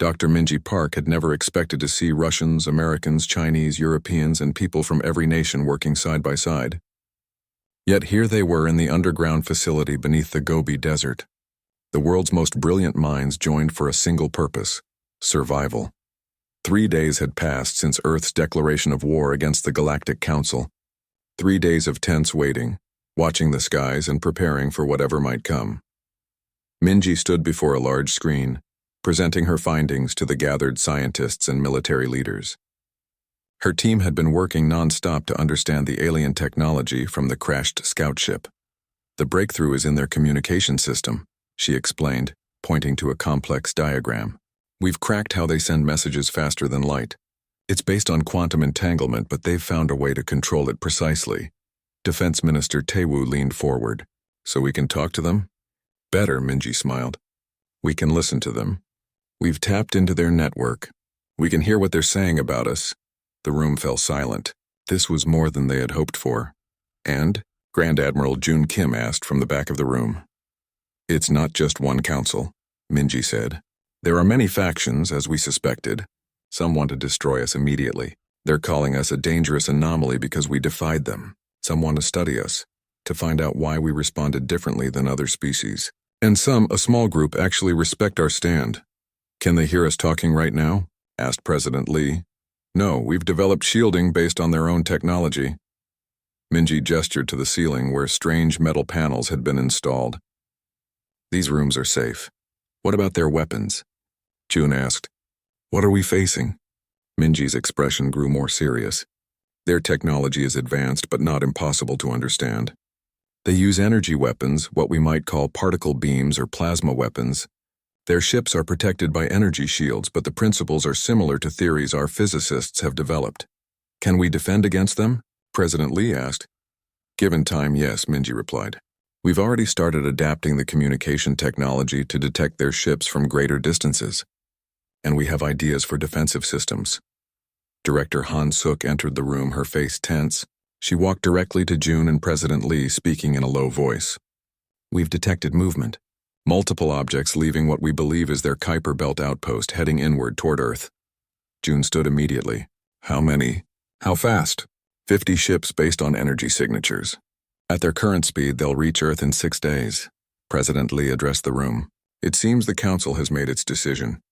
Dr. Minji Park had never expected to see Russians, Americans, Chinese, Europeans, and people from every nation working side by side. Yet here they were in the underground facility beneath the Gobi Desert. The world's most brilliant minds joined for a single purpose: survival. 3 days had passed since Earth's declaration of war against the Galactic Council. 3 days of tense waiting, watching the skies and preparing for whatever might come. Minji stood before a large screen, presenting her findings to the gathered scientists and military leaders. Her team had been working non-stop to understand the alien technology from the crashed scout ship. The breakthrough is in their communication system, she explained, pointing to a complex diagram. We've cracked how they send messages faster than light. It's based on quantum entanglement, but they've found a way to control it precisely. Defense Minister Taewoo leaned forward. So we can talk to them? Better, Minji smiled. We can listen to them. We've tapped into their network. We can hear what they're saying about us. The room fell silent. This was more than they had hoped for. And? Grand Admiral Jun Kim asked from the back of the room. It's not just one council, Minji said. There are many factions, as we suspected. Some want to destroy us immediately. They're calling us a dangerous anomaly because we defied them. Some want to study us, to find out why we responded differently than other species. And some, a small group, actually respect our stand. Can they hear us talking right now? Asked President Lee. No, we've developed shielding based on their own technology. Minji gestured to the ceiling where strange metal panels had been installed. These rooms are safe. What about their weapons? Jun asked. What are we facing? Minji's expression grew more serious. Their technology is advanced but not impossible to understand. They use energy weapons, what we might call particle beams or plasma weapons. Their ships are protected by energy shields, but the principles are similar to theories our physicists have developed. Can we defend against them? President Lee asked. Given time, yes, Minji replied. We've already started adapting the communication technology to detect their ships from greater distances. And we have ideas for defensive systems. Director Han Suk entered the room, her face tense. She walked directly to Jun and President Lee, speaking in a low voice. We've detected movement. Multiple objects leaving what we believe is their Kuiper Belt outpost, heading inward toward Earth. Jun stood immediately. How many? How fast? 50 ships based on energy signatures. At their current speed, they'll reach Earth in 6 days. President Lee addressed the room. It seems the Council has made its decision.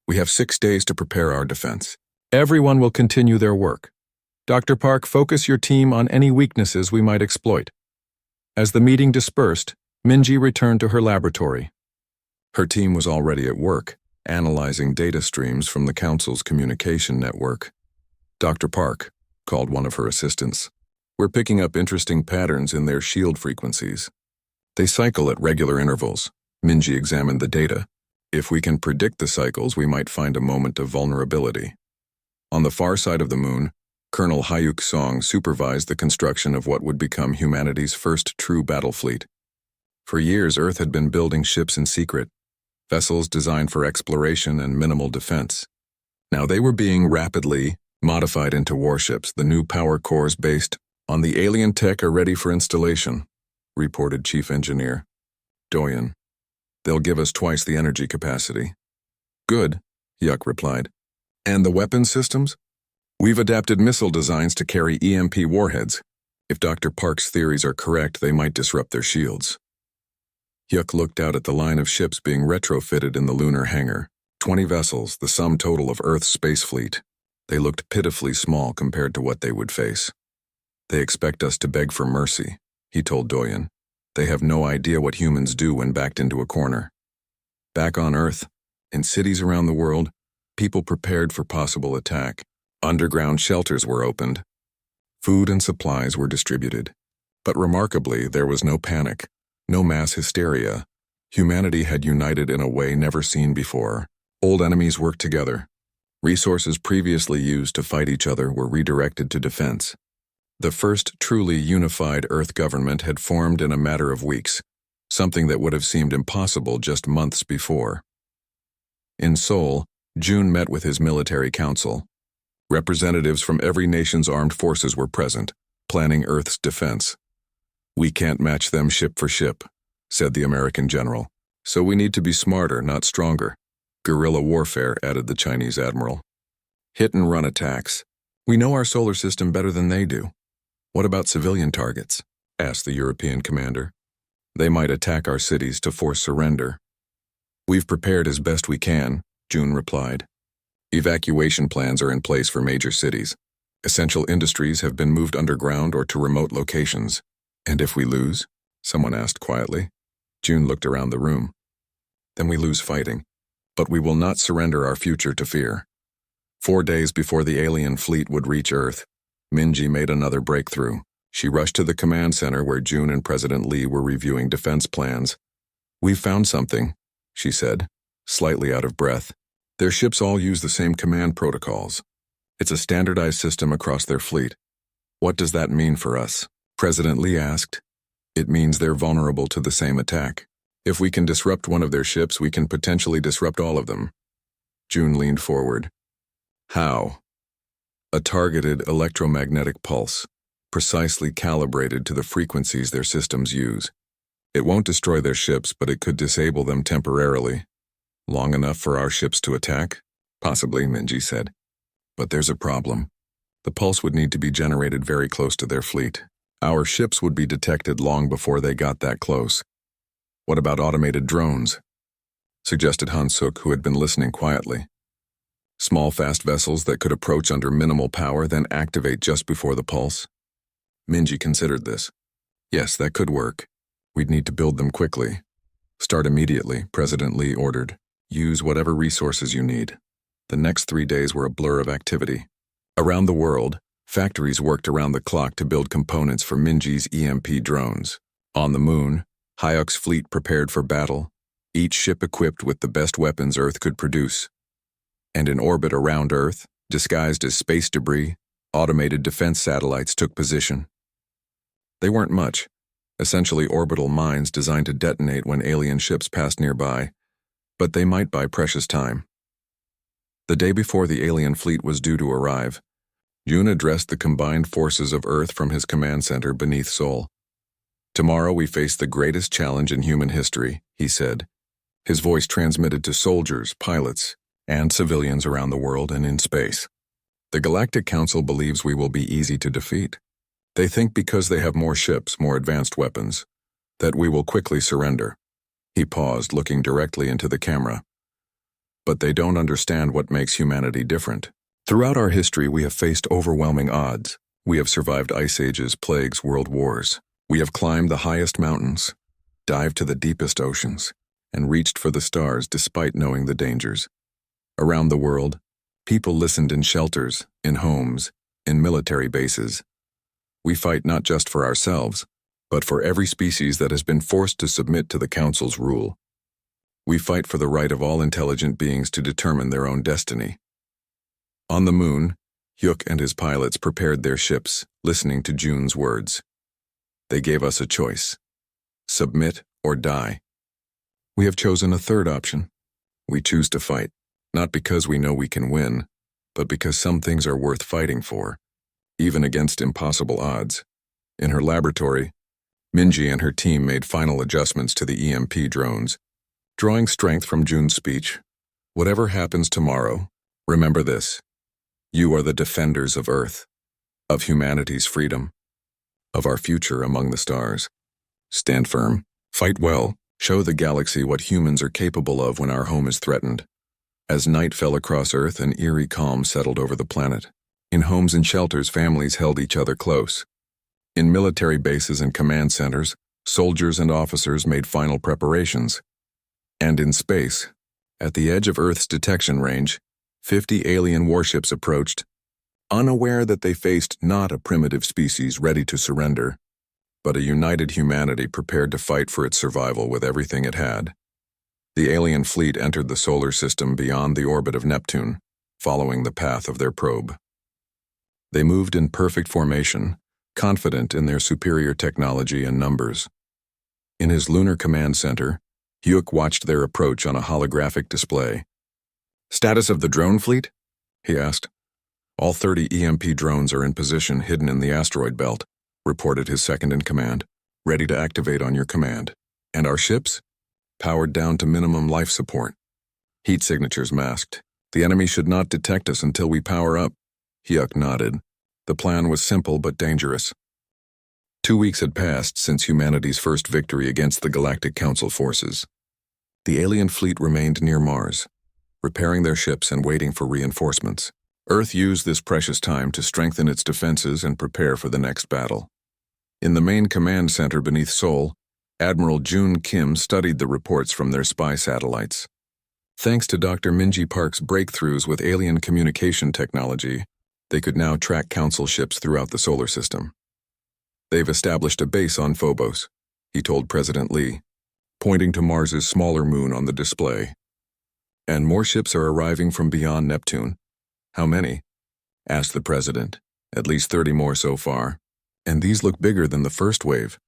We have 6 days to prepare our defense. Everyone will continue their work. Dr. Park, focus your team on any weaknesses we might exploit. As the meeting dispersed, Minji returned to her laboratory. Her team was already at work, analyzing data streams from the Council's communication network. Dr. Park, called one of her assistants. We're picking up interesting patterns in their shield frequencies. They cycle at regular intervals. Minji examined the data. If we can predict the cycles, we might find a moment of vulnerability. On the far side of the moon, Colonel Hyuk Song supervised the construction of what would become humanity's first true battle fleet. For years, Earth had been building ships in secret, vessels designed for exploration and minimal defense. Now they were being rapidly modified into warships. The new power cores based on the alien tech are ready for installation, reported Chief Engineer Doyen. They'll give us twice the energy capacity. Good, Hyuk replied. And the weapon systems? We've adapted missile designs to carry EMP warheads. If Dr. Park's theories are correct, they might disrupt their shields. Hyuk looked out at the line of ships being retrofitted in the lunar hangar. 20 vessels, the sum total of Earth's space fleet. They looked pitifully small compared to what they would face. They expect us to beg for mercy, he told Doyen. They have no idea what humans do when backed into a corner. Back on Earth, in cities around the world, people prepared for possible attack. Underground shelters were opened. Food and supplies were distributed. But remarkably, there was no panic, no mass hysteria. Humanity had united in a way never seen before. Old enemies worked together. Resources previously used to fight each other were redirected to defense. The first truly unified Earth government had formed in a matter of weeks, something that would have seemed impossible just months before. In Seoul, Jun met with his military council. Representatives from every nation's armed forces were present, planning Earth's defense. We can't match them ship for ship, said the American general. So we need to be smarter, not stronger. Guerrilla warfare, added the Chinese admiral. Hit-and-run attacks. We know our solar system better than they do. What about civilian targets? Asked the European commander. They might attack our cities to force surrender. We've prepared as best we can, June replied. Evacuation plans are in place for major cities. Essential industries have been moved underground or to remote locations. And if we lose? Someone asked quietly. June looked around the room. Then we lose fighting. But we will not surrender our future to fear. 4 days before the alien fleet would reach Earth, Minji made another breakthrough. She rushed to the command center where June and President Lee were reviewing defense plans. We've found something, she said, slightly out of breath. Their ships all use the same command protocols. It's a standardized system across their fleet. What does that mean for us? President Lee asked. It means they're vulnerable to the same attack. If we can disrupt one of their ships, we can potentially disrupt all of them. June leaned forward. How? A targeted electromagnetic pulse, precisely calibrated to the frequencies their systems use. It won't destroy their ships, but it could disable them temporarily. Long enough for our ships to attack? Possibly, Minji said. But there's a problem. The pulse would need to be generated very close to their fleet. Our ships would be detected long before they got that close. What about automated drones? Suggested Han-suk, who had been listening quietly. Small, fast vessels that could approach under minimal power, then activate just before the pulse? Minji considered this. Yes, that could work. We'd need to build them quickly. Start immediately, President Lee ordered. Use whatever resources you need. The next 3 days were a blur of activity. Around the world, factories worked around the clock to build components for Minji's EMP drones. On the moon, Hyuk's fleet prepared for battle, each ship equipped with the best weapons Earth could produce. And in orbit around Earth, disguised as space debris, automated defense satellites took position. They weren't much, essentially orbital mines designed to detonate when alien ships passed nearby, but they might buy precious time. The day before the alien fleet was due to arrive, June addressed the combined forces of Earth from his command center beneath Seoul. Tomorrow we face the greatest challenge in human history, he said. His voice transmitted to soldiers, pilots, and civilians around the world and in space. The Galactic Council believes we will be easy to defeat. They think because they have more ships, more advanced weapons, that we will quickly surrender. He paused, looking directly into the camera. But they don't understand what makes humanity different. Throughout our history, we have faced overwhelming odds. We have survived ice ages, plagues, world wars. We have climbed the highest mountains, dived to the deepest oceans, and reached for the stars despite knowing the dangers. Around the world, people listened in shelters, in homes, in military bases. We fight not just for ourselves, but for every species that has been forced to submit to the Council's rule. We fight for the right of all intelligent beings to determine their own destiny. On the moon, Hyuk and his pilots prepared their ships, listening to June's words. They gave us a choice: submit or die. We have chosen a third option. We choose to fight, not because we know we can win, but because some things are worth fighting for, even against impossible odds. In her laboratory, Minji and her team made final adjustments to the EMP drones, drawing strength from June's speech. Whatever happens tomorrow, remember this: you are the defenders of Earth, of humanity's freedom, of our future among the stars. Stand firm, fight well, show the galaxy what humans are capable of when our home is threatened. As night fell across Earth, an eerie calm settled over the planet. In homes and shelters, families held each other close. In military bases and command centers, soldiers and officers made final preparations. And in space, at the edge of Earth's detection range, 50 alien warships approached, unaware that they faced not a primitive species ready to surrender, but a united humanity prepared to fight for its survival with everything it had. The alien fleet entered the solar system beyond the orbit of Neptune, following the path of their probe. They moved in perfect formation, confident in their superior technology and numbers. In his lunar command center, Hyuk watched their approach on a holographic display. "Status of the drone fleet?" he asked. "All 30 EMP drones are in position hidden in the asteroid belt," reported his second-in-command, "ready to activate on your command. And our ships? Powered down to minimum life support." Heat signatures masked. The enemy should not detect us until we power up. Hyuk nodded. The plan was simple but dangerous. 2 weeks had passed since humanity's first victory against the Galactic Council forces. The alien fleet remained near Mars, repairing their ships and waiting for reinforcements. Earth used this precious time to strengthen its defenses and prepare for the next battle. In the main command center beneath Seoul, Admiral Jun Kim studied the reports from their spy satellites. Thanks to Dr. Minji Park's breakthroughs with alien communication technology, they could now track Council ships throughout the solar system. They've established a base on Phobos, he told President Lee, pointing to Mars's smaller moon on the display. And more ships are arriving from beyond Neptune. How many? Asked the president. At least 30 more so far. And these look bigger than the first wave.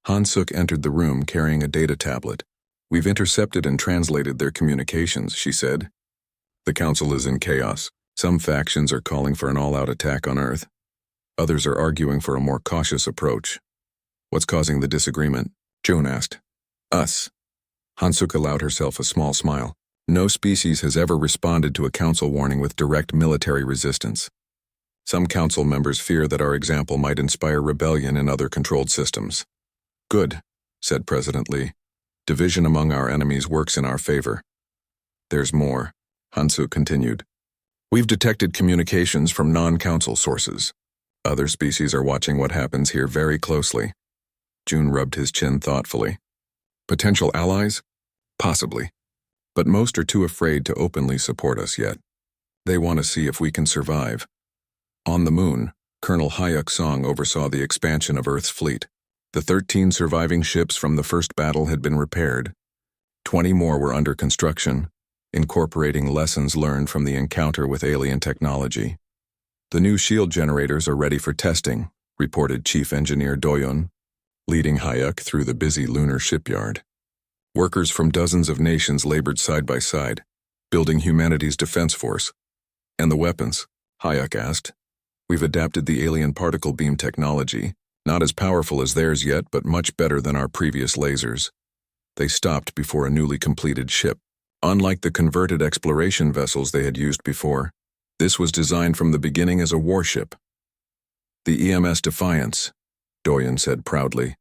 Han Suk entered the room carrying a data tablet. We've intercepted and translated their communications, she said. The council is in chaos. Some factions are calling for an all-out attack on Earth. Others are arguing for a more cautious approach. What's causing the disagreement? Jun asked. Us. Han Suk allowed herself a small smile. No species has ever responded to a council warning with direct military resistance. Some council members fear that our example might inspire rebellion in other controlled systems. Good, said President Lee. Division among our enemies works in our favor. There's more, Han Suk continued. We've detected communications from non-council sources. Other species are watching what happens here very closely. Jun rubbed his chin thoughtfully. Potential allies? Possibly. But most are too afraid to openly support us yet. They want to see if we can survive. On the moon, Colonel Hyuk Song oversaw the expansion of Earth's fleet. The 13 surviving ships from the first battle had been repaired. 20 more were under construction, incorporating lessons learned from the encounter with alien technology. The new shield generators are ready for testing, reported Chief Engineer Doyun, leading Hyuk through the busy lunar shipyard. Workers from dozens of nations labored side by side, building humanity's defense force. And the weapons? Hyuk asked. We've adapted the alien particle beam technology, not as powerful as theirs yet, but much better than our previous lasers. They stopped before a newly completed ship. Unlike the converted exploration vessels they had used before, this was designed from the beginning as a warship. The EMS Defiance, Doyen said proudly.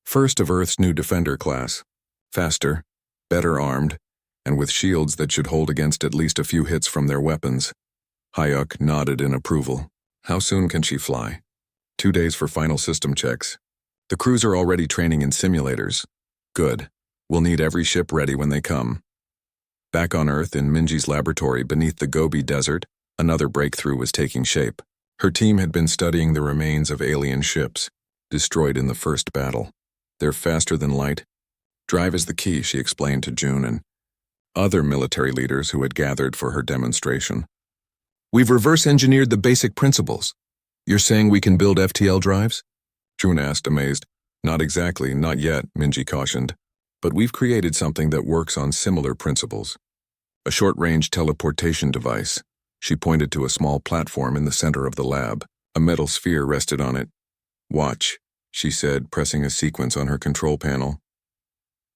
First of Earth's new Defender class. Faster, better armed, and with shields that should hold against at least a few hits from their weapons. Hyuk nodded in approval. How soon can she fly? 2 days for final system checks. The crews are already training in simulators. Good. We'll need every ship ready when they come. Back on Earth in Minji's laboratory beneath the Gobi Desert, another breakthrough was taking shape. Her team had been studying the remains of alien ships, destroyed in the first battle. They're faster than light. Drive is the key, she explained to Jun and other military leaders who had gathered for her demonstration. We've reverse-engineered the basic principles. You're saying we can build FTL drives? Jun asked, amazed. Not exactly, not yet, Minji cautioned. But we've created something that works on similar principles. A short-range teleportation device. She pointed to a small platform in the center of the lab. A metal sphere rested on it. Watch, she said, pressing a sequence on her control panel.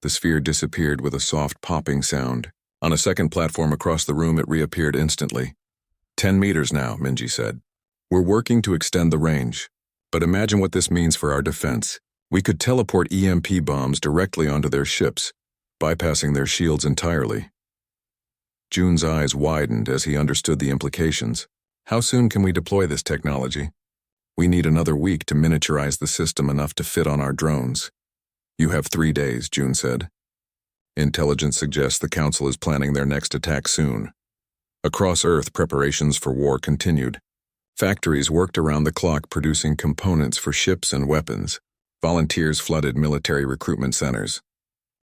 The sphere disappeared with a soft popping sound. On a second platform across the room, it reappeared instantly. 10 meters now, Minji said. We're working to extend the range. But imagine what this means for our defense. We could teleport EMP bombs directly onto their ships, bypassing their shields entirely. Jun's eyes widened as he understood the implications. How soon can we deploy this technology? We need another week to miniaturize the system enough to fit on our drones. You have 3 days, Jun said. Intelligence suggests the Council is planning their next attack soon. Across Earth, preparations for war continued. Factories worked around the clock producing components for ships and weapons. Volunteers flooded military recruitment centers.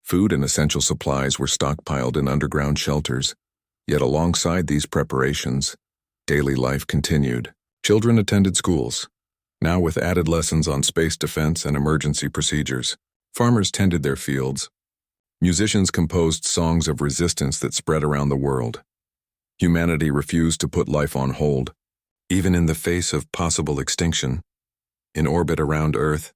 Food and essential supplies were stockpiled in underground shelters. Yet alongside these preparations, daily life continued. Children attended schools, now with added lessons on space defense and emergency procedures. Farmers tended their fields. Musicians composed songs of resistance that spread around the world. Humanity refused to put life on hold, even in the face of possible extinction. In orbit around Earth,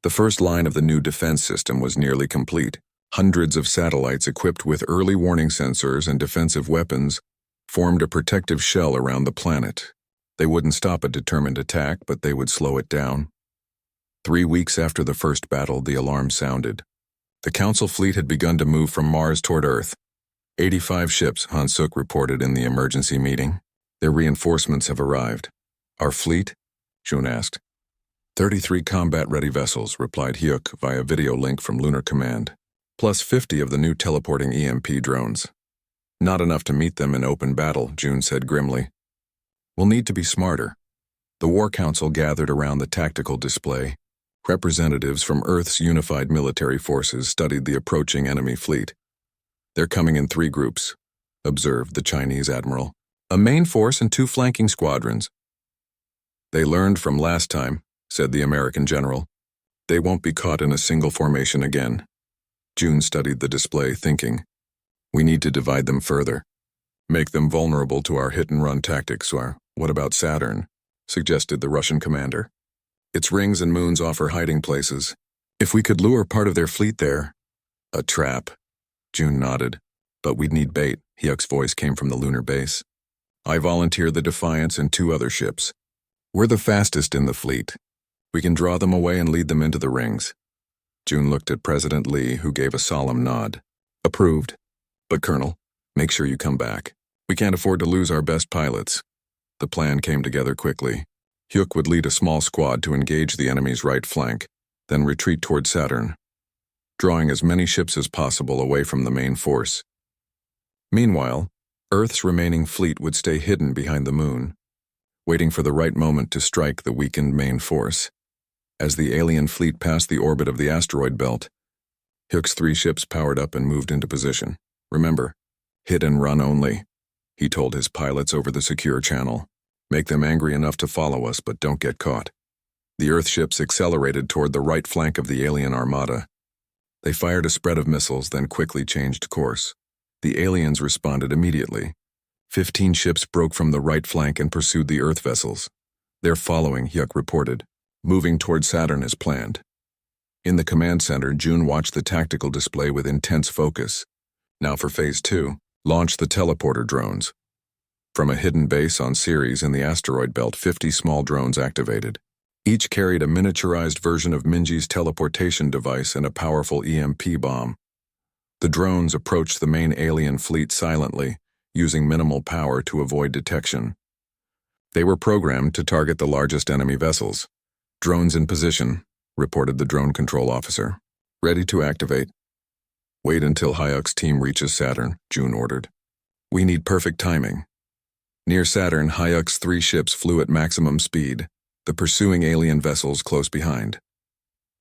the first line of the new defense system was nearly complete. Hundreds of satellites equipped with early warning sensors and defensive weapons formed a protective shell around the planet. They wouldn't stop a determined attack, but they would slow it down. 3 weeks after the first battle, the alarm sounded. The Council fleet had begun to move from Mars toward Earth. 85 ships, Han Suk reported in the emergency meeting. Their reinforcements have arrived. Our fleet? Jun asked. 33 combat-ready vessels, replied Hyuk via video link from Lunar Command, plus 50 of the new teleporting EMP drones. Not enough to meet them in open battle, Jun said grimly. We'll need to be smarter. The War Council gathered around the tactical display. Representatives from Earth's unified military forces studied the approaching enemy fleet. They're coming in 3 groups, observed the Chinese admiral. A main force and 2 flanking squadrons. They learned from last time, said the American general. They won't be caught in a single formation again. Jun studied the display, thinking, we need to divide them further. Make them vulnerable to our hit-and-run tactics, or what about Saturn? Suggested the Russian commander. Its rings and moons offer hiding places. If we could lure part of their fleet there. A trap. Jun nodded. But we'd need bait. Hyuk's voice came from the lunar base. I volunteer the Defiance and 2 other ships. We're the fastest in the fleet. We can draw them away and lead them into the rings. Jun looked at President Lee, who gave a solemn nod. Approved. But Colonel, make sure you come back. We can't afford to lose our best pilots. The plan came together quickly. Hyuk would lead a small squad to engage the enemy's right flank, then retreat toward Saturn, drawing as many ships as possible away from the main force. Meanwhile, Earth's remaining fleet would stay hidden behind the moon, waiting for the right moment to strike the weakened main force. As the alien fleet passed the orbit of the asteroid belt, Hyuk's 3 ships powered up and moved into position. Remember, hit and run only, he told his pilots over the secure channel. Make them angry enough to follow us, but don't get caught. The Earth ships accelerated toward the right flank of the alien armada. They fired a spread of missiles, then quickly changed course. The aliens responded immediately. 15 ships broke from the right flank and pursued the Earth vessels. They're following, Hyuk reported, moving toward Saturn as planned. In the command center, Jun watched the tactical display with intense focus. Now for Phase 2, launch the teleporter drones. From a hidden base on Ceres in the asteroid belt, 50 small drones activated. Each carried a miniaturized version of Minji's teleportation device and a powerful EMP bomb. The drones approached the main alien fleet silently, using minimal power to avoid detection. They were programmed to target the largest enemy vessels. Drones in position, reported the drone control officer. Ready to activate. Wait until Hyuk's team reaches Saturn, Jun ordered. We need perfect timing. Near Saturn, Hyuk's 3 ships flew at maximum speed, the pursuing alien vessels close behind.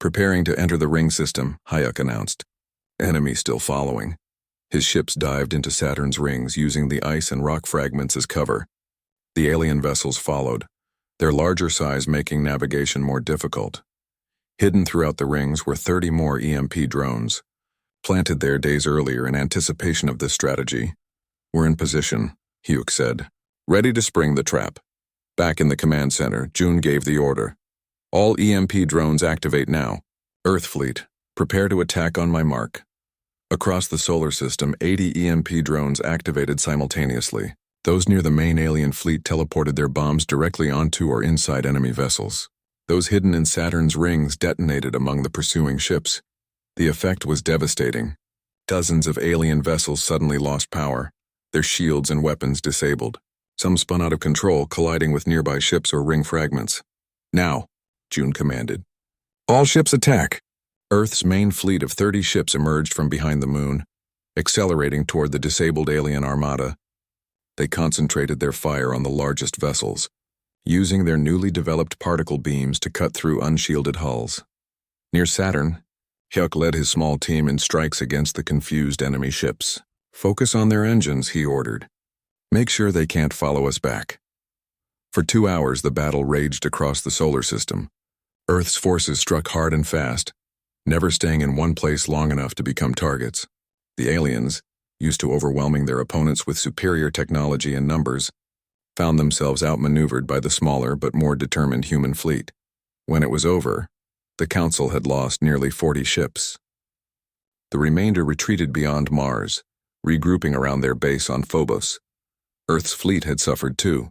Preparing to enter the ring system, Hyuk announced. Enemy still following. His ships dived into Saturn's rings using the ice and rock fragments as cover. The alien vessels followed, their larger size making navigation more difficult. Hidden throughout the rings were 30 more EMP drones, planted there days earlier in anticipation of this strategy. We're in position, Hyuk said. Ready to spring the trap. Back in the command center, Jun gave the order. All EMP drones activate now. Earth fleet, prepare to attack on my mark. Across the solar system, 80 EMP drones activated simultaneously. Those near the main alien fleet teleported their bombs directly onto or inside enemy vessels. Those hidden in Saturn's rings detonated among the pursuing ships. The effect was devastating. Dozens of alien vessels suddenly lost power, their shields and weapons disabled. Some spun out of control, colliding with nearby ships or ring fragments. Now, Jun commanded. All ships attack. Earth's main fleet of 30 ships emerged from behind the moon, accelerating toward the disabled alien armada. They concentrated their fire on the largest vessels, using their newly developed particle beams to cut through unshielded hulls. Near Saturn, Hyuk led his small team in strikes against the confused enemy ships. Focus on their engines, he ordered. Make sure they can't follow us back. For 2 hours, the battle raged across the solar system. Earth's forces struck hard and fast, never staying in one place long enough to become targets. The aliens, used to overwhelming their opponents with superior technology and numbers, found themselves outmaneuvered by the smaller but more determined human fleet. When it was over, the Council had lost nearly 40 ships. The remainder retreated beyond Mars, regrouping around their base on Phobos. Earth's fleet had suffered too.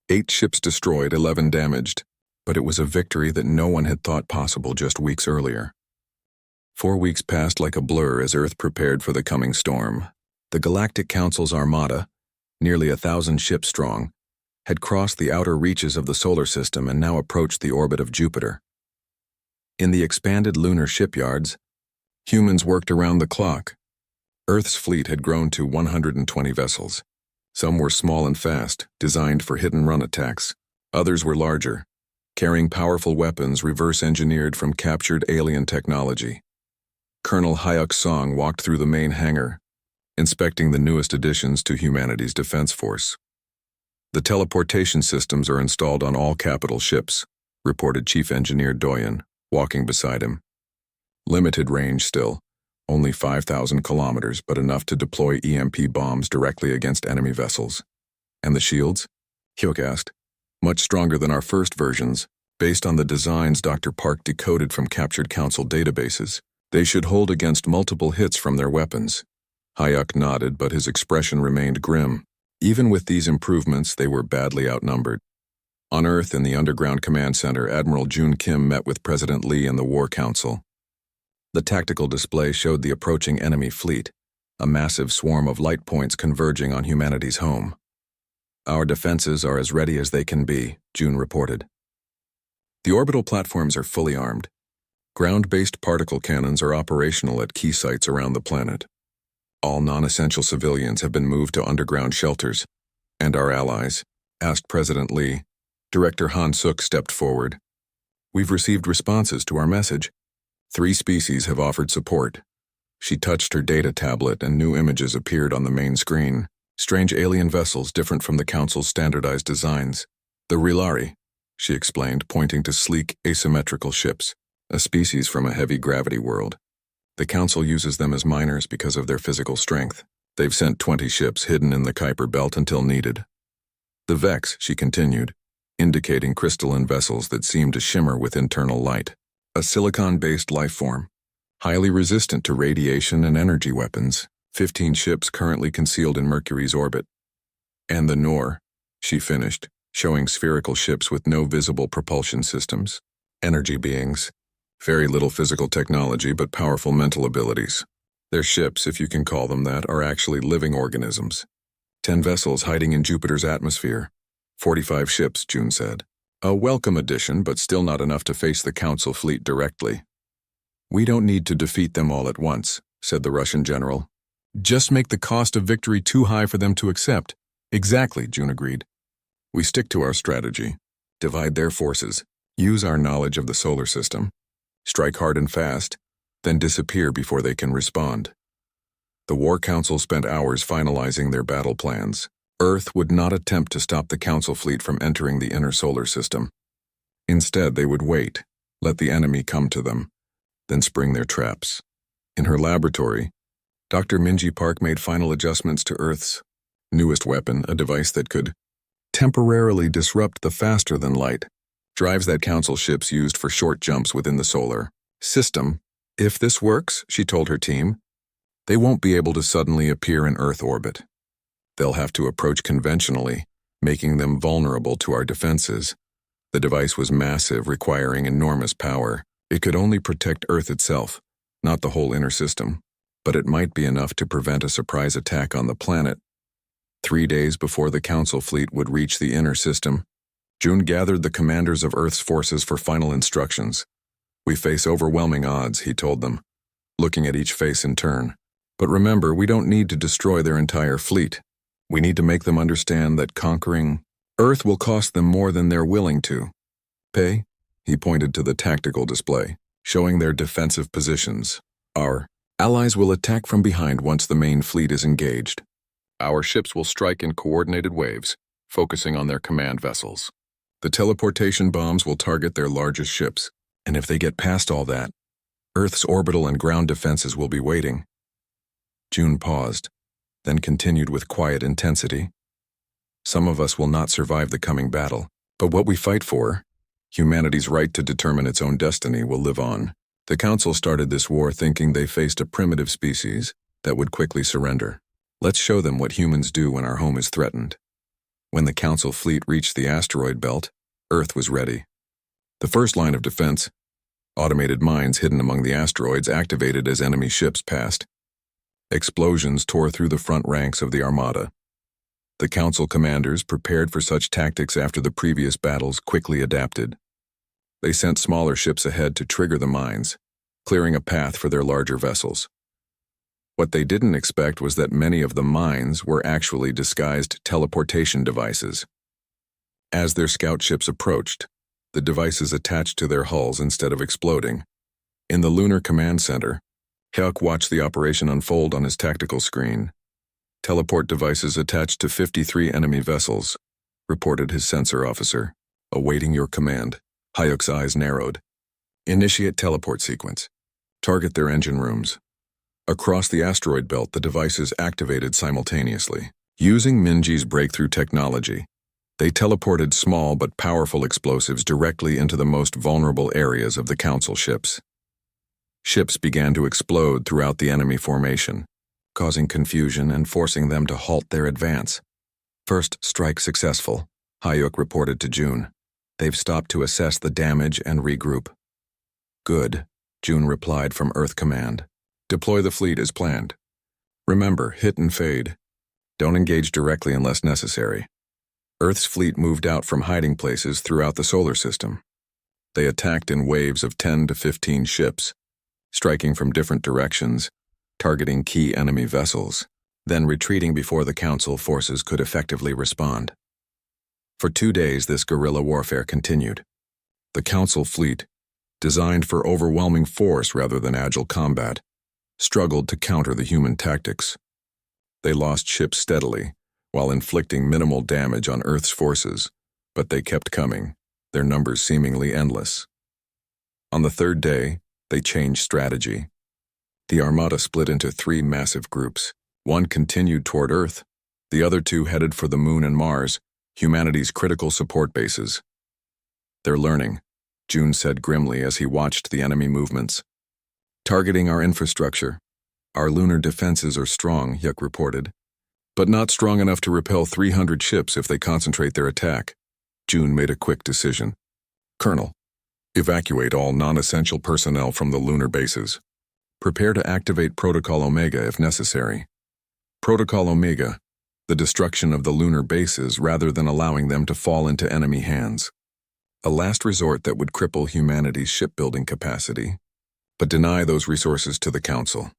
8 ships destroyed, 11 damaged, but it was a victory that no one had thought possible just weeks earlier. 4 weeks passed like a blur as Earth prepared for the coming storm. The Galactic Council's armada, nearly 1,000 ships strong, had crossed the outer reaches of the solar system and now approached the orbit of Jupiter. In the expanded lunar shipyards, humans worked around the clock. Earth's fleet had grown to 120 vessels. Some were small and fast, designed for hit-and-run attacks. Others were larger, carrying powerful weapons reverse-engineered from captured alien technology. Colonel Hyuk Song walked through the main hangar, inspecting the newest additions to humanity's defense force. The teleportation systems are installed on all capital ships, reported Chief Engineer Doyen, walking beside him. Limited range still, only 5,000 kilometers, but enough to deploy EMP bombs directly against enemy vessels. And the shields? Hyuk asked. Much stronger than our first versions, based on the designs Dr. Park decoded from captured Council databases. They should hold against multiple hits from their weapons. Hyuk nodded, but his expression remained grim. Even with these improvements, they were badly outnumbered. On Earth, in the Underground Command Center, Admiral Jun Kim met with President Lee and the War Council. The tactical display showed the approaching enemy fleet, a massive swarm of light points converging on humanity's home. Our defenses are as ready as they can be, Jun reported. The orbital platforms are fully armed. Ground-based particle cannons are operational at key sites around the planet. All non-essential civilians have been moved to underground shelters. And our allies? Asked President Lee. Director Han Suk stepped forward. We've received responses to our message. 3 species have offered support. She touched her data tablet and new images appeared on the main screen. Strange alien vessels different from the Council's standardized designs. The Rilari, she explained, pointing to sleek, asymmetrical ships, a species from a heavy gravity world. The Council uses them as miners because of their physical strength. They've sent 20 ships hidden in the Kuiper Belt until needed. The Vex, she continued, indicating crystalline vessels that seem to shimmer with internal light. A silicon-based life form, highly resistant to radiation and energy weapons. 15 ships currently concealed in Mercury's orbit. And the Nor, she finished, showing spherical ships with no visible propulsion systems. Energy beings. Very little physical technology, but powerful mental abilities. Their ships, if you can call them that, are actually living organisms. 10 vessels hiding in Jupiter's atmosphere. 45 ships, Jun said. A welcome addition, but still not enough to face the Council fleet directly. We don't need to defeat them all at once, said the Russian general. Just make the cost of victory too high for them to accept. Exactly, Jun agreed. We stick to our strategy. Divide their forces. Use our knowledge of the solar system. Strike hard and fast, then disappear before they can respond. The War Council spent hours finalizing their battle plans. Earth would not attempt to stop the Council fleet from entering the inner solar system. Instead, they would wait, let the enemy come to them, then spring their traps. In her laboratory, Dr. Minji Park made final adjustments to Earth's newest weapon, a device that could temporarily disrupt the faster-than-light drives that Council ships used for short jumps within the solar system. If this works, she told her team, they won't be able to suddenly appear in Earth orbit. They'll have to approach conventionally, making them vulnerable to our defenses. The device was massive, requiring enormous power. It could only protect Earth itself, not the whole inner system, but it might be enough to prevent a surprise attack on the planet. 3 days before the Council fleet would reach the inner system, Jun gathered the commanders of Earth's forces for final instructions. We face overwhelming odds, he told them, looking at each face in turn. But remember, we don't need to destroy their entire fleet. We need to make them understand that conquering Earth will cost them more than they're willing to pay. He pointed to the tactical display, showing their defensive positions. Our allies will attack from behind once the main fleet is engaged. Our ships will strike in coordinated waves, focusing on their command vessels. The teleportation bombs will target their largest ships, and if they get past all that, Earth's orbital and ground defenses will be waiting. Jun paused, then continued with quiet intensity. Some of us will not survive the coming battle, but what we fight for, humanity's right to determine its own destiny, will live on. The Council started this war thinking they faced a primitive species that would quickly surrender. Let's show them what humans do when our home is threatened. When the Council fleet reached the asteroid belt, Earth was ready. The first line of defense, automated mines hidden among the asteroids, activated as enemy ships passed. Explosions tore through the front ranks of the Armada. The Council commanders, prepared for such tactics after the previous battles, quickly adapted. They sent smaller ships ahead to trigger the mines, clearing a path for their larger vessels. What they didn't expect was that many of the mines were actually disguised teleportation devices. As their scout ships approached, the devices attached to their hulls instead of exploding. In the Lunar Command Center, HFY watched the operation unfold on his tactical screen. Teleport devices attached to 53 enemy vessels, reported his sensor officer. Awaiting your command. HFY's eyes narrowed. Initiate teleport sequence. Target their engine rooms. Across the asteroid belt, the devices activated simultaneously. Using Minji's breakthrough technology, they teleported small but powerful explosives directly into the most vulnerable areas of the Council ships. Ships began to explode throughout the enemy formation, causing confusion and forcing them to halt their advance. First strike successful, HFY reported to June. They've stopped to assess the damage and regroup. Good, June replied from Earth Command. Deploy the fleet as planned. Remember, hit and fade. Don't engage directly unless necessary. Earth's fleet moved out from hiding places throughout the solar system. They attacked in waves of 10 to 15 ships, striking from different directions, targeting key enemy vessels, then retreating before the Council forces could effectively respond. For 2 days, this guerrilla warfare continued. The Council fleet, designed for overwhelming force rather than agile combat, struggled to counter the human tactics. They lost ships steadily, while inflicting minimal damage on Earth's forces, but they kept coming, their numbers seemingly endless. On the 3rd day, they changed strategy. The Armada split into 3 massive groups. One continued toward Earth, the other 2 headed for the Moon and Mars, humanity's critical support bases. They're learning, June said grimly as he watched the enemy movements. Targeting our infrastructure. Our lunar defenses are strong, HFY reported, but not strong enough to repel 300 ships if they concentrate their attack. June made a quick decision. Colonel, evacuate all non-essential personnel from the lunar bases. Prepare to activate Protocol Omega if necessary. Protocol Omega, the destruction of the lunar bases rather than allowing them to fall into enemy hands. A last resort that would cripple humanity's shipbuilding capacity, but deny those resources to the Council.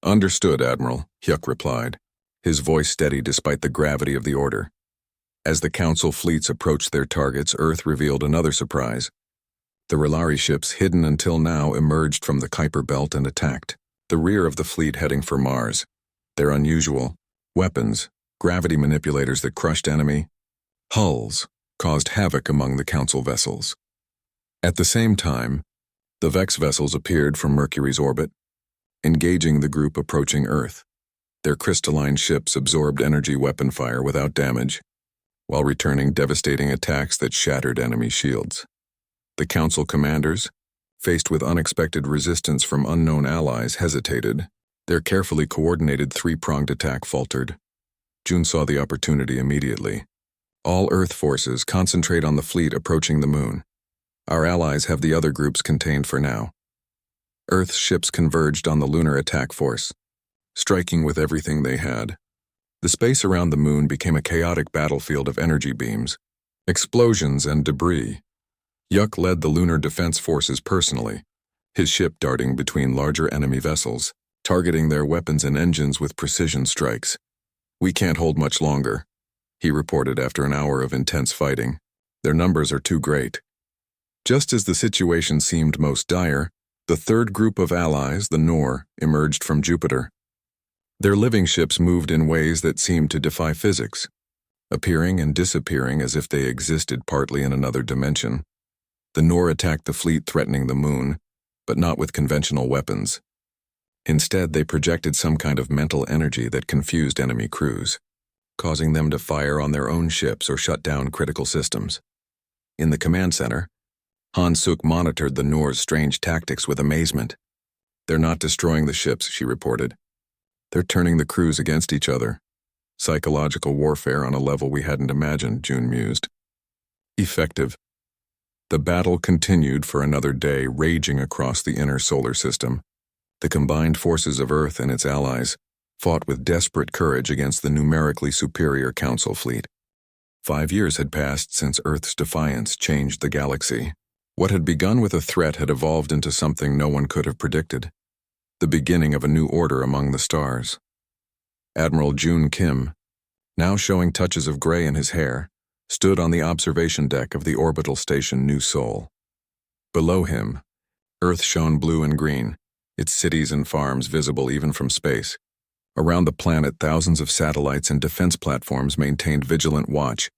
Understood, Admiral, HFY replied, his voice steady despite the gravity of the order. As the Council fleets approached their targets, Earth revealed another surprise. The Relari ships, hidden until now, emerged from the Kuiper Belt and attacked, the rear of the fleet heading for Mars. Their unusual weapons, gravity manipulators that crushed enemy hulls, caused havoc among the Council vessels. At the same time, the Vex vessels appeared from Mercury's orbit, engaging the group approaching Earth. Their crystalline ships absorbed energy weapon fire without damage, while returning devastating attacks that shattered enemy shields. The Council commanders, faced with unexpected resistance from unknown allies, hesitated. Their carefully coordinated 3-pronged attack faltered. June saw the opportunity immediately. All Earth forces concentrate on the fleet approaching the Moon. Our allies have the other groups contained for now. Earth's ships converged on the lunar attack force, striking with everything they had. The space around the Moon became a chaotic battlefield of energy beams, explosions, and debris. HFY led the lunar defense forces personally, his ship darting between larger enemy vessels, targeting their weapons and engines with precision strikes. We can't hold much longer, he reported after an hour of intense fighting. Their numbers are too great. Just as the situation seemed most dire, the 3rd group of allies, the Nor, emerged from Jupiter. Their living ships moved in ways that seemed to defy physics, appearing and disappearing as if they existed partly in another dimension. The Nor attacked the fleet threatening the Moon, but not with conventional weapons. Instead, they projected some kind of mental energy that confused enemy crews, causing them to fire on their own ships or shut down critical systems. In the command center, Han Suk monitored the Noor's strange tactics with amazement. "They're not destroying the ships," she reported. "They're turning the crews against each other. Psychological warfare on a level we hadn't imagined," June mused. Effective. The battle continued for another day, raging across the inner solar system. The combined forces of Earth and its allies fought with desperate courage against the numerically superior Council fleet. 5 years had passed since Earth's defiance changed the galaxy. What had begun with a threat had evolved into something no one could have predicted. The beginning of a new order among the stars. Admiral Jun Kim, now showing touches of gray in his hair, stood on the observation deck of the orbital station New Sol. Below him, Earth shone blue and green, its cities and farms visible even from space. Around the planet, thousands of satellites and defense platforms maintained vigilant watch,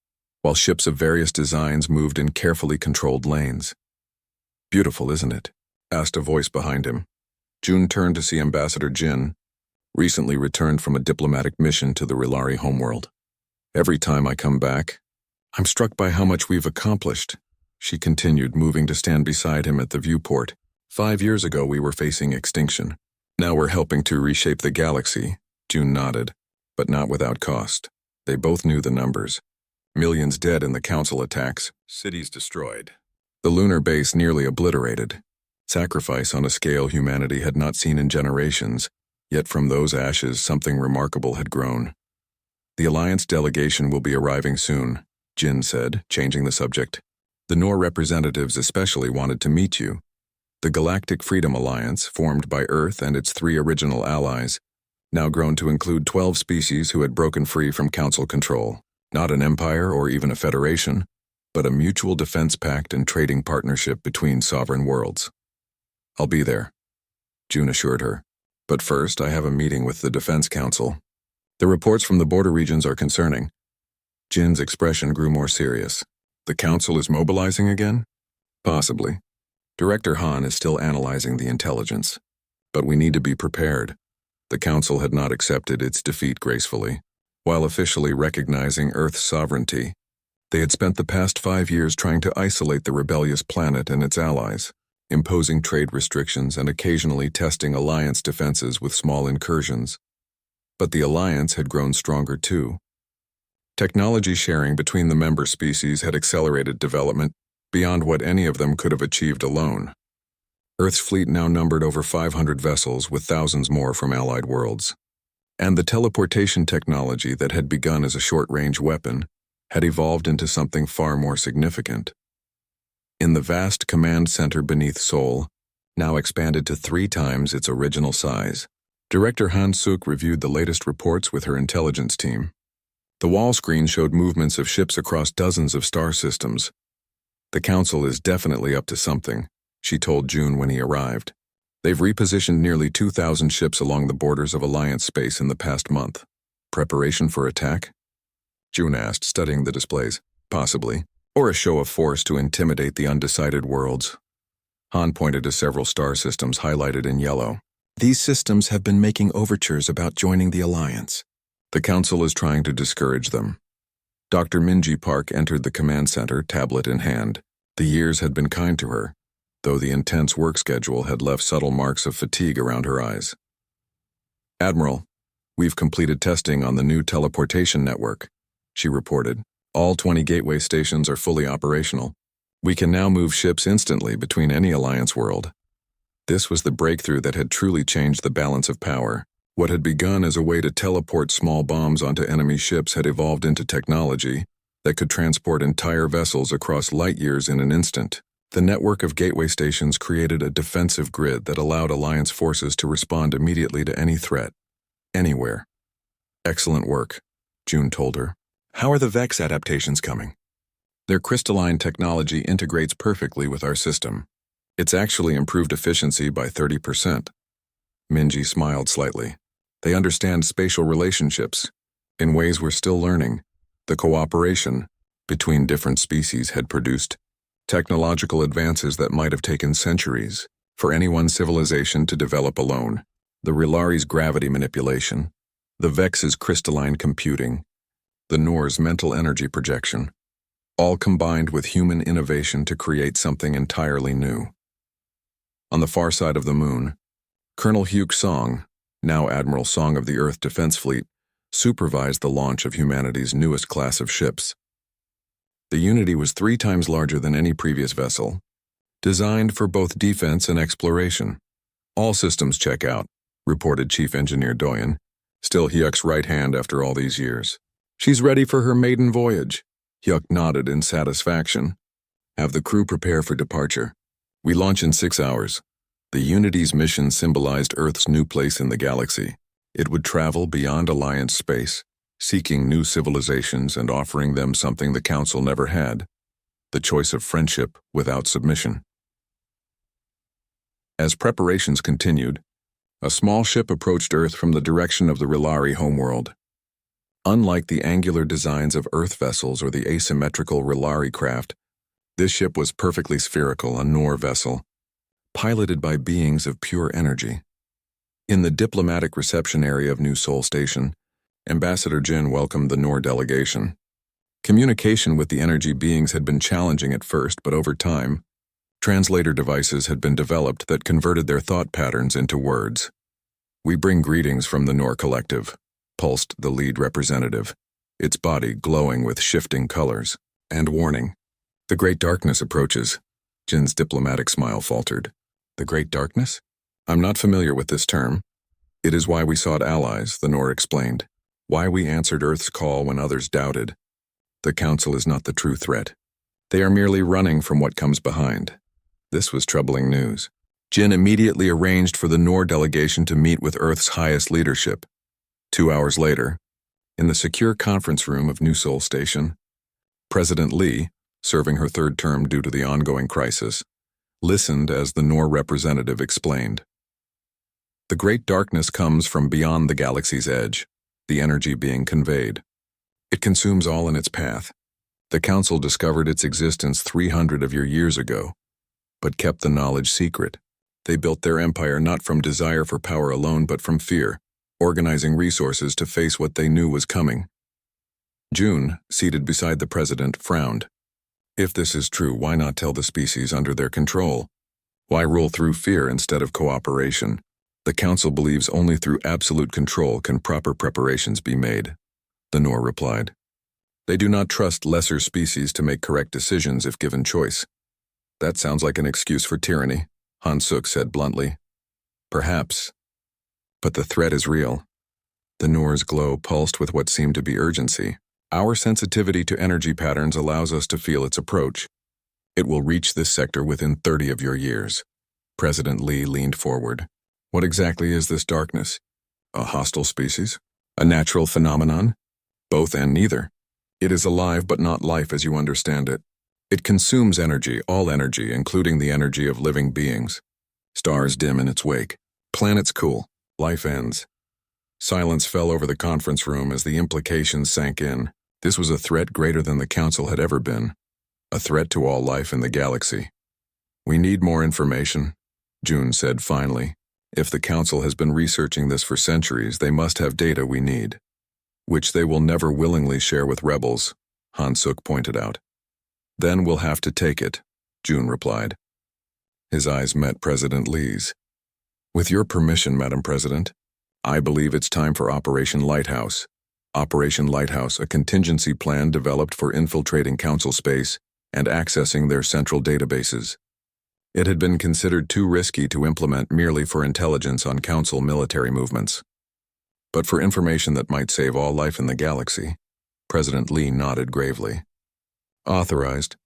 while ships of various designs moved in carefully controlled lanes. "Beautiful, isn't it?" asked a voice behind him. June turned to see Ambassador Jin, recently returned from a diplomatic mission to the Rilari homeworld. "Every time I come back, I'm struck by how much we've accomplished," she continued, moving to stand beside him at the viewport. 5 years ago we were facing extinction. Now we're helping to reshape the galaxy." June nodded, but not without cost. They both knew the numbers. Millions dead in the Council attacks, cities destroyed. The lunar base nearly obliterated. Sacrifice on a scale humanity had not seen in generations, yet from those ashes something remarkable had grown. "The Alliance delegation will be arriving soon," Jin said, changing the subject. "The Noor representatives especially wanted to meet you. The Galactic Freedom Alliance, formed by Earth and its 3 original allies, now grown to include 12 species who had broken free from Council control. Not an empire or even a federation, but a mutual defense pact and trading partnership between sovereign worlds." "I'll be there," June assured her. "But first, I have a meeting with the Defense Council. The reports from the border regions are concerning." Jin's expression grew more serious. "The Council is mobilizing again?" "Possibly. Director Han is still analyzing the intelligence. But we need to be prepared." The Council had not accepted its defeat gracefully. While officially recognizing Earth's sovereignty, they had spent the past 5 years trying to isolate the rebellious planet and its allies, imposing trade restrictions and occasionally testing Alliance defenses with small incursions. But the Alliance had grown stronger too. Technology sharing between the member species had accelerated development beyond what any of them could have achieved alone. Earth's fleet now numbered over 500 vessels, with thousands more from allied worlds. And the teleportation technology that had begun as a short-range weapon had evolved into something far more significant. In the vast command center beneath Sol, now expanded to 3 times its original size, Director Han Suk reviewed the latest reports with her intelligence team. The wall screen showed movements of ships across dozens of star systems. "The Council is definitely up to something," she told June when he arrived. "They've repositioned nearly 2,000 ships along the borders of Alliance space in the past month." "Preparation for attack?" June asked, studying the displays. "Possibly. Or a show of force to intimidate the undecided worlds." Han pointed to several star systems highlighted in yellow. "These systems have been making overtures about joining the Alliance. The Council is trying to discourage them." Dr. Minji Park entered the command center, tablet in hand. The years had been kind to her, though the intense work schedule had left subtle marks of fatigue around her eyes. "Admiral, we've completed testing on the new teleportation network," she reported. "All 20 gateway stations are fully operational. We can now move ships instantly between any Alliance world." This was the breakthrough that had truly changed the balance of power. What had begun as a way to teleport small bombs onto enemy ships had evolved into technology that could transport entire vessels across light years in an instant. The network of gateway stations created a defensive grid that allowed Alliance forces to respond immediately to any threat, anywhere. "Excellent work," June told her. "How are the Vex adaptations coming?" "Their crystalline technology integrates perfectly with our system. It's actually improved efficiency by 30%. Minji smiled slightly. "They understand spatial relationships in ways we're still learning. The cooperation between different species had produced technological advances that might have taken centuries for any one civilization to develop alone. The Rilari's gravity manipulation, the Vex's crystalline computing, the Noor's mental energy projection. all combined with human innovation to create something entirely new. On the far side of the moon, Colonel Hugh Song, now Admiral Song of the Earth Defense Fleet, supervised the launch of humanity's newest class of ships. The Unity was 3 times larger than any previous vessel, designed for both defense and exploration. "All systems check out," reported Chief Engineer Doyen, still Hyuk's right hand after all these years. "She's ready for her maiden voyage." Hyuk nodded in satisfaction. "Have the crew prepare for departure. We launch in 6 hours." The Unity's mission symbolized Earth's new place in the galaxy. It would travel beyond Alliance space, seeking new civilizations and offering them something the Council never had: the choice of friendship without submission. As preparations continued, a small ship approached Earth from the direction of the Rilari homeworld. Unlike the angular designs of Earth vessels or the asymmetrical Rilari craft, this ship was perfectly spherical, a Nor vessel, piloted by beings of pure energy. In the diplomatic reception area of New Sol Station, Ambassador Jin welcomed the Nor delegation. Communication with the energy beings had been challenging at first, but over time, translator devices had been developed that converted their thought patterns into words. "We bring greetings from the Nor Collective," pulsed the lead representative, its body glowing with shifting colors. "And warning, the Great Darkness approaches." Jin's diplomatic smile faltered. "The Great Darkness? I'm not familiar with this term." "It is why we sought allies," the Nor explained. "Why we answered Earth's call when others doubted. The Council is not the true threat. They are merely running from what comes behind." This was troubling news. Jin immediately arranged for the Nor delegation to meet with Earth's highest leadership. 2 hours later, in the secure conference room of New Sol Station, President Lee, serving her 3rd term due to the ongoing crisis, listened as the Nor representative explained. "The Great Darkness comes from beyond the galaxy's edge, the energy being conveyed. It consumes all in its path. The Council discovered its existence 300 of your years ago, but kept the knowledge secret. They built their empire not from desire for power alone, but from fear, organizing resources to face what they knew was coming." June, seated beside the president, frowned. "If this is true, why not tell the species under their control? Why rule through fear instead of cooperation? The Council believes only through absolute control can proper preparations be made," the Nor replied. "They do not trust lesser species to make correct decisions if given choice." "That sounds like an excuse for tyranny," Han Suk said bluntly. "Perhaps. But the threat is real." The Nor's glow pulsed with what seemed to be urgency. "Our sensitivity to energy patterns allows us to feel its approach. It will reach this sector within 30 of your years." President Lee leaned forward. "What exactly is this darkness? A hostile species? A natural phenomenon? Both and neither. It is alive but not life as you understand it. It consumes energy, all energy, including the energy of living beings. Stars dim in its wake. Planets cool. Life ends." Silence fell over the conference room as the implications sank in. This was a threat greater than the Council had ever been. A threat to all life in the galaxy. "We need more information," June said finally. "If the Council has been researching this for centuries, they must have data we need. Which they will never willingly share with rebels," Han Suk pointed out. "Then we'll have to take it," June replied. His eyes met President Lee's. "With your permission, Madam President, I believe it's time for Operation Lighthouse." Operation Lighthouse, a contingency plan developed for infiltrating Council space and accessing their central databases. It had been considered too risky to implement merely for intelligence on Council military movements. But for information that might save all life in the galaxy, President Lee nodded gravely. "Authorized.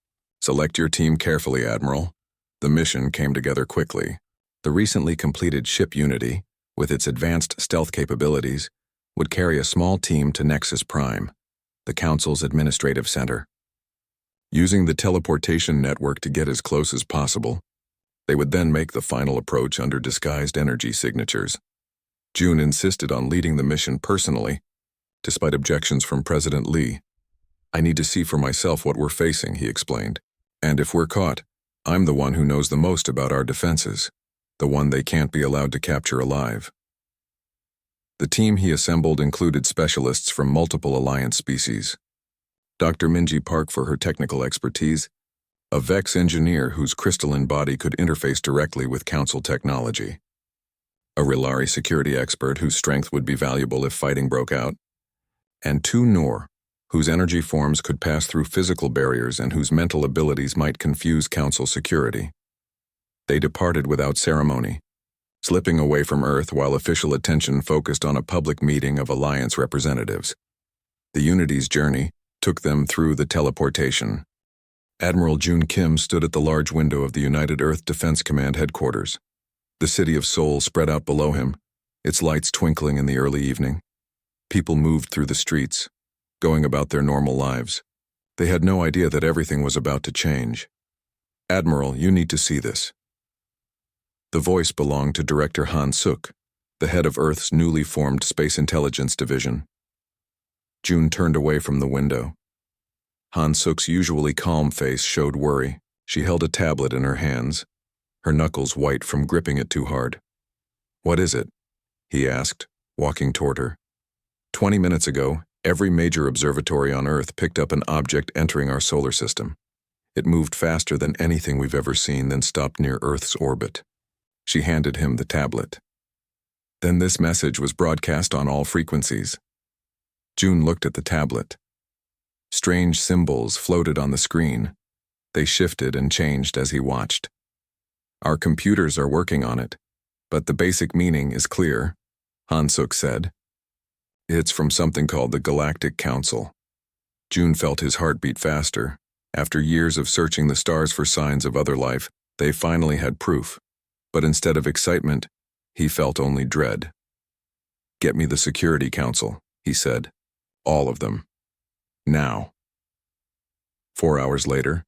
Select your team carefully, Admiral." The mission came together quickly. The recently completed ship Unity, with its advanced stealth capabilities, would carry a small team to Nexus Prime, the Council's administrative center. Using the teleportation network to get as close as possible, they would then make the final approach under disguised energy signatures. June insisted on leading the mission personally, despite objections from President Lee. "I need to see for myself what we're facing," he explained. "And if we're caught, I'm the one who knows the most about our defenses, the one they can't be allowed to capture alive." The team he assembled included specialists from multiple Alliance species. Dr. Minji Park for her technical expertise, a Vex engineer whose crystalline body could interface directly with Council technology, a Rilari security expert whose strength would be valuable if fighting broke out, and two Noor, whose energy forms could pass through physical barriers and whose mental abilities might confuse Council security. They departed without ceremony, slipping away from Earth while official attention focused on a public meeting of Alliance representatives. The Unity's journey took them through the teleportation. Admiral Jun Kim stood at the large window of the United Earth Defense Command headquarters. The city of Seoul spread out below him, its lights twinkling in the early evening. People moved through the streets, going about their normal lives. They had no idea that everything was about to change. "Admiral, you need to see this." The voice belonged to Director Han Suk, the head of Earth's newly formed Space Intelligence Division. June turned away from the window. Han Suk's usually calm face showed worry. She held a tablet in her hands, her knuckles white from gripping it too hard. "What is it?" he asked, walking toward her. 20 minutes ago, every major observatory on Earth picked up an object entering our solar system. It moved faster than anything we've ever seen, then stopped near Earth's orbit. She handed him the tablet. Then this message was broadcast on all frequencies. June looked at the tablet. Strange symbols floated on the screen. They shifted and changed as he watched. "Our computers are working on it, but the basic meaning is clear," Han Suk said. "It's from something called the Galactic Council." June felt his heart beat faster. After years of searching the stars for signs of other life, they finally had proof. But instead of excitement, he felt only dread. "Get me the Security Council," he said. "All of them. Now." 4 hours later,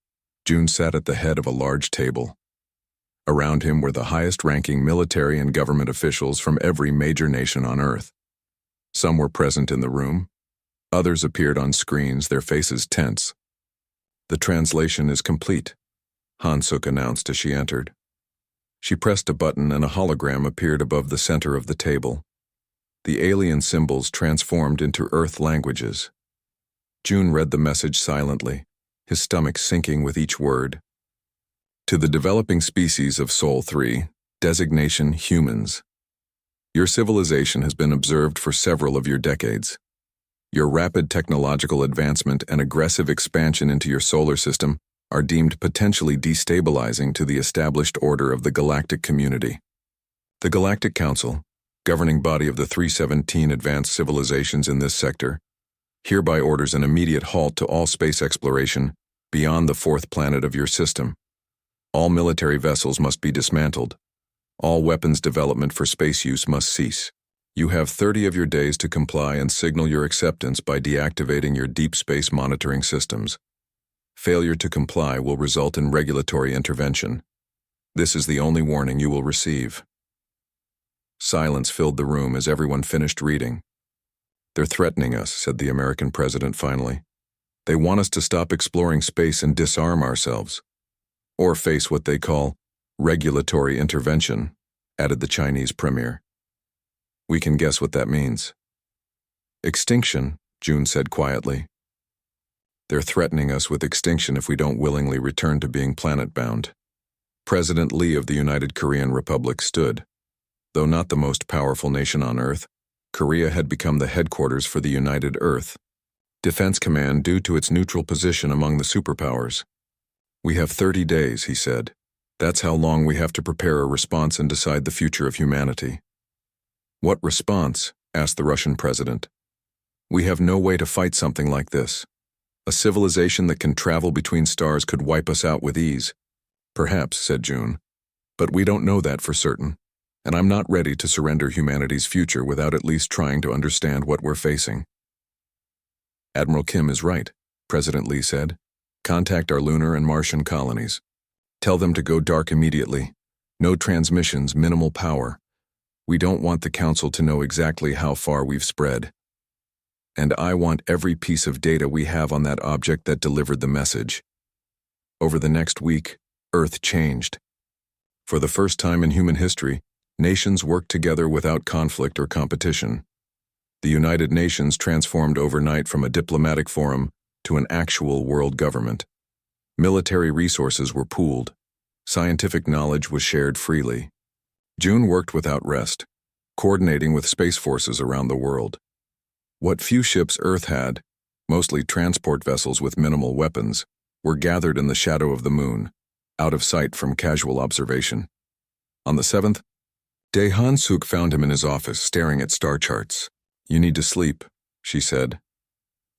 June sat at the head of a large table. Around him were the highest-ranking military and government officials from every major nation on Earth. Some were present in the room. Others appeared on screens, their faces tense. "The translation is complete," Han Suk announced as she entered. She pressed a button and a hologram appeared above the center of the table. The alien symbols transformed into Earth languages. June read the message silently, his stomach sinking with each word. "To the developing species of Sol 3, designation humans. Your civilization has been observed for several of your decades. Your rapid technological advancement and aggressive expansion into your solar system are deemed potentially destabilizing to the established order of the galactic community. The Galactic Council, governing body of the 317 advanced civilizations in this sector, hereby orders an immediate halt to all space exploration beyond the fourth planet of your system. All military vessels must be dismantled. All weapons development for space use must cease. You have 30 of your days to comply and signal your acceptance by deactivating your deep space monitoring systems. Failure to comply will result in regulatory intervention. This is the only warning you will receive." Silence filled the room as everyone finished reading. "They're threatening us," said the American president finally. "They want us to stop exploring space and disarm ourselves. Or face what they call regulatory intervention," added the Chinese premier. "We can guess what that means." "Extinction," June said quietly. "They're threatening us with extinction if we don't willingly return to being planet-bound." President Lee of the United Korean Republic stood. Though not the most powerful nation on Earth, Korea had become the headquarters for the United Earth Defense Command due to its neutral position among the superpowers. "We have 30 days, he said. "That's how long we have to prepare a response and decide the future of humanity." "What response?" asked the Russian president. "We have no way to fight something like this. A civilization that can travel between stars could wipe us out with ease." "Perhaps," said June. "But we don't know that for certain. And I'm not ready to surrender humanity's future without at least trying to understand what we're facing." "Admiral Kim is right," President Lee said. "Contact our lunar and Martian colonies. Tell them to go dark immediately. No transmissions, minimal power. We don't want the Council to know exactly how far we've spread. And I want every piece of data we have on that object that delivered the message." Over the next week, Earth changed. For the first time in human history, nations worked together without conflict or competition. The United Nations transformed overnight from a diplomatic forum to an actual world government. Military resources were pooled. Scientific knowledge was shared freely. June worked without rest, coordinating with space forces around the world. What few ships Earth had, mostly transport vessels with minimal weapons, were gathered in the shadow of the moon, out of sight from casual observation. On the 7th day, Han-suk found him in his office staring at star charts. "You need to sleep," she said.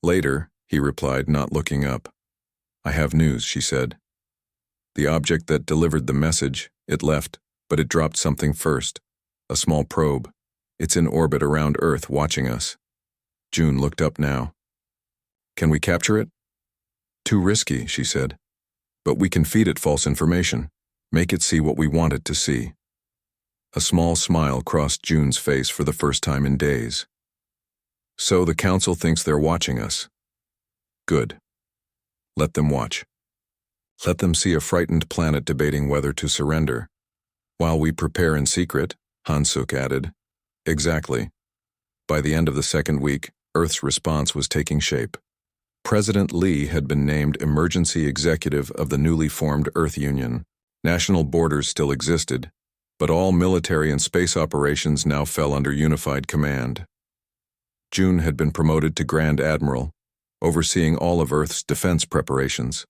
"Later," he replied, not looking up. "I have news," she said. "The object that delivered the message, it left, but it dropped something first. A small probe. It's in orbit around Earth watching us." June looked up now. "Can we capture it?" "Too risky," she said. "But we can feed it false information, make it see what we want it to see." A small smile crossed June's face for the first time in days. "So the Council thinks they're watching us. Good. Let them watch. Let them see a frightened planet debating whether to surrender. While we prepare in secret," Han-suk added. "Exactly." By the end of the second week, Earth's response was taking shape. President Lee had been named emergency executive of the newly formed Earth Union. National borders still existed, but all military and space operations now fell under unified command. June had been promoted to Grand Admiral, overseeing all of Earth's defense preparations.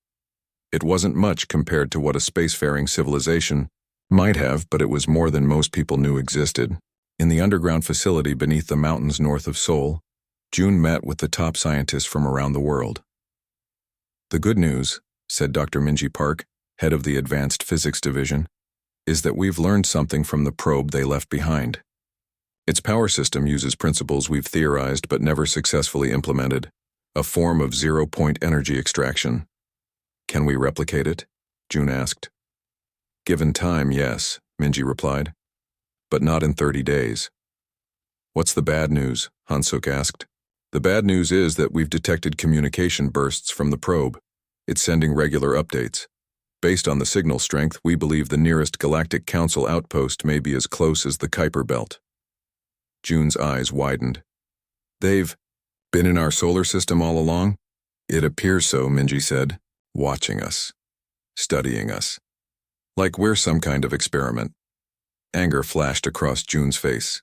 It wasn't much compared to what a spacefaring civilization might have, but it was more than most people knew existed. In the underground facility beneath the mountains north of Seoul, June met with the top scientists from around the world. "The good news," said Dr. Minji Park, head of the Advanced Physics Division, "is that we've learned something from the probe they left behind. Its power system uses principles we've theorized but never successfully implemented, a form of zero-point energy extraction." "Can we replicate it?" June asked. "Given time, yes," Minji replied. "But not in 30 days. "What's the bad news?" Han-suk asked. "The bad news is that we've detected communication bursts from the probe. It's sending regular updates. Based on the signal strength, we believe the nearest Galactic Council outpost may be as close as the Kuiper Belt." June's eyes widened. "They've been in our solar system all along?" "It appears so," Minji said. "Watching us. Studying us. Like we're some kind of experiment." Anger flashed across June's face.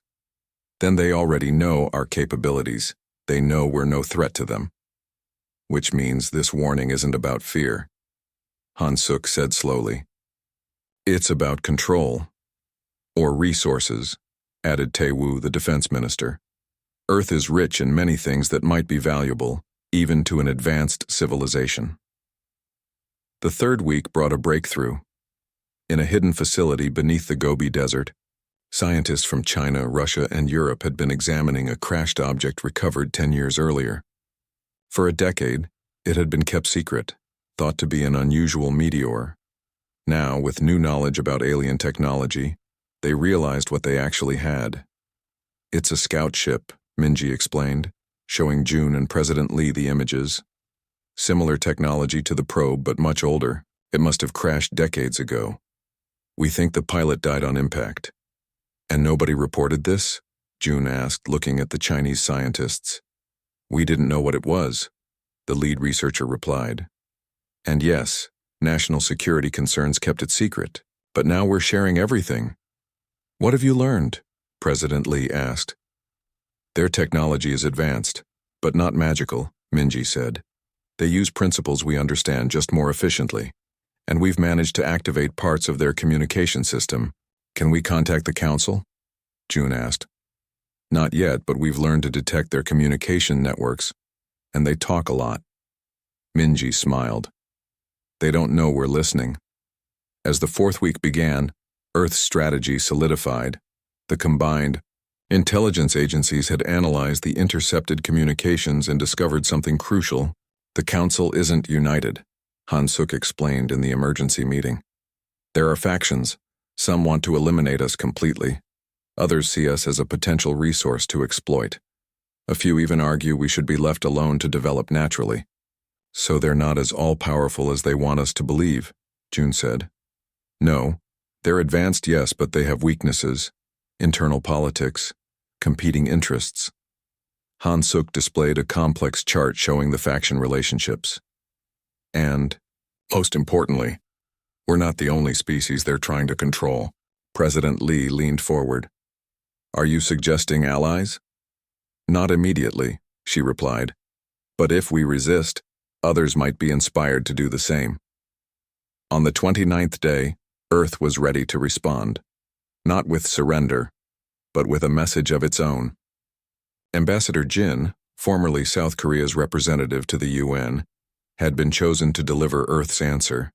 "Then they already know our capabilities. They know we're no threat to them." "Which means this warning isn't about fear," Han-suk said slowly. "It's about control. Or resources," added Tae-woo, the defense minister. "Earth is rich in many things that might be valuable, even to an advanced civilization." The third week brought a breakthrough. In a hidden facility beneath the Gobi Desert, scientists from China, Russia, and Europe had been examining a crashed object recovered 10 years earlier. For a decade, it had been kept secret, thought to be an unusual meteor. Now, with new knowledge about alien technology, they realized what they actually had. "It's a scout ship," Minji explained, showing June and President Lee the images. "Similar technology to the probe, but much older. It must have crashed decades ago. We think the pilot died on impact." "And nobody reported this?" June asked, looking at the Chinese scientists. "We didn't know what it was," the lead researcher replied. "And yes, national security concerns kept it secret, but now we're sharing everything." "What have you learned?" President Lee asked. "Their technology is advanced, but not magical," Minji said. "They use principles we understand just more efficiently, and we've managed to activate parts of their communication system. Can we contact the Council?" June asked. "Not yet, but we've learned to detect their communication networks, and they talk a lot." Minji smiled. "They don't know we're listening." As the fourth week began, Earth's strategy solidified. The combined intelligence agencies had analyzed the intercepted communications and discovered something crucial. "The Council isn't united," Han-suk explained in the emergency meeting. "There are factions. Some want to eliminate us completely. Others see us as a potential resource to exploit. A few even argue we should be left alone to develop naturally." "So they're not as all-powerful as they want us to believe," June said. "No. They're advanced, yes, but they have weaknesses, internal politics, competing interests." Han-suk displayed a complex chart showing the faction relationships. And, most importantly, we're not the only species they're trying to control. President Lee leaned forward. Are you suggesting allies? Not immediately, she replied. But if we resist, others might be inspired to do the same. On the 29th day, Earth was ready to respond. Not with surrender, but with a message of its own. Ambassador Jin, formerly South Korea's representative to the UN, had been chosen to deliver Earth's answer.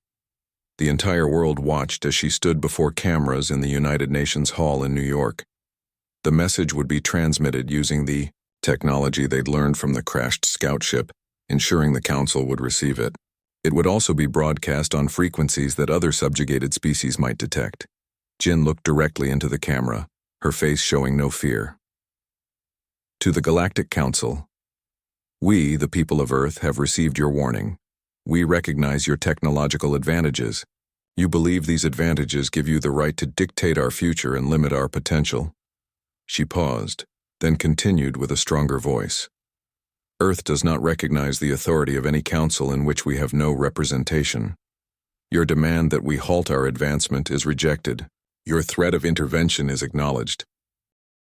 The entire world watched as she stood before cameras in the United Nations Hall in New York. The message would be transmitted using the technology they'd learned from the crashed scout ship, ensuring the Council would receive it. It would also be broadcast on frequencies that other subjugated species might detect. Jin looked directly into the camera, her face showing no fear. To the Galactic Council, we, the people of Earth, have received your warning. We recognize your technological advantages. You believe these advantages give you the right to dictate our future and limit our potential. She paused, then continued with a stronger voice. Earth does not recognize the authority of any council in which we have no representation. Your demand that we halt our advancement is rejected. Your threat of intervention is acknowledged.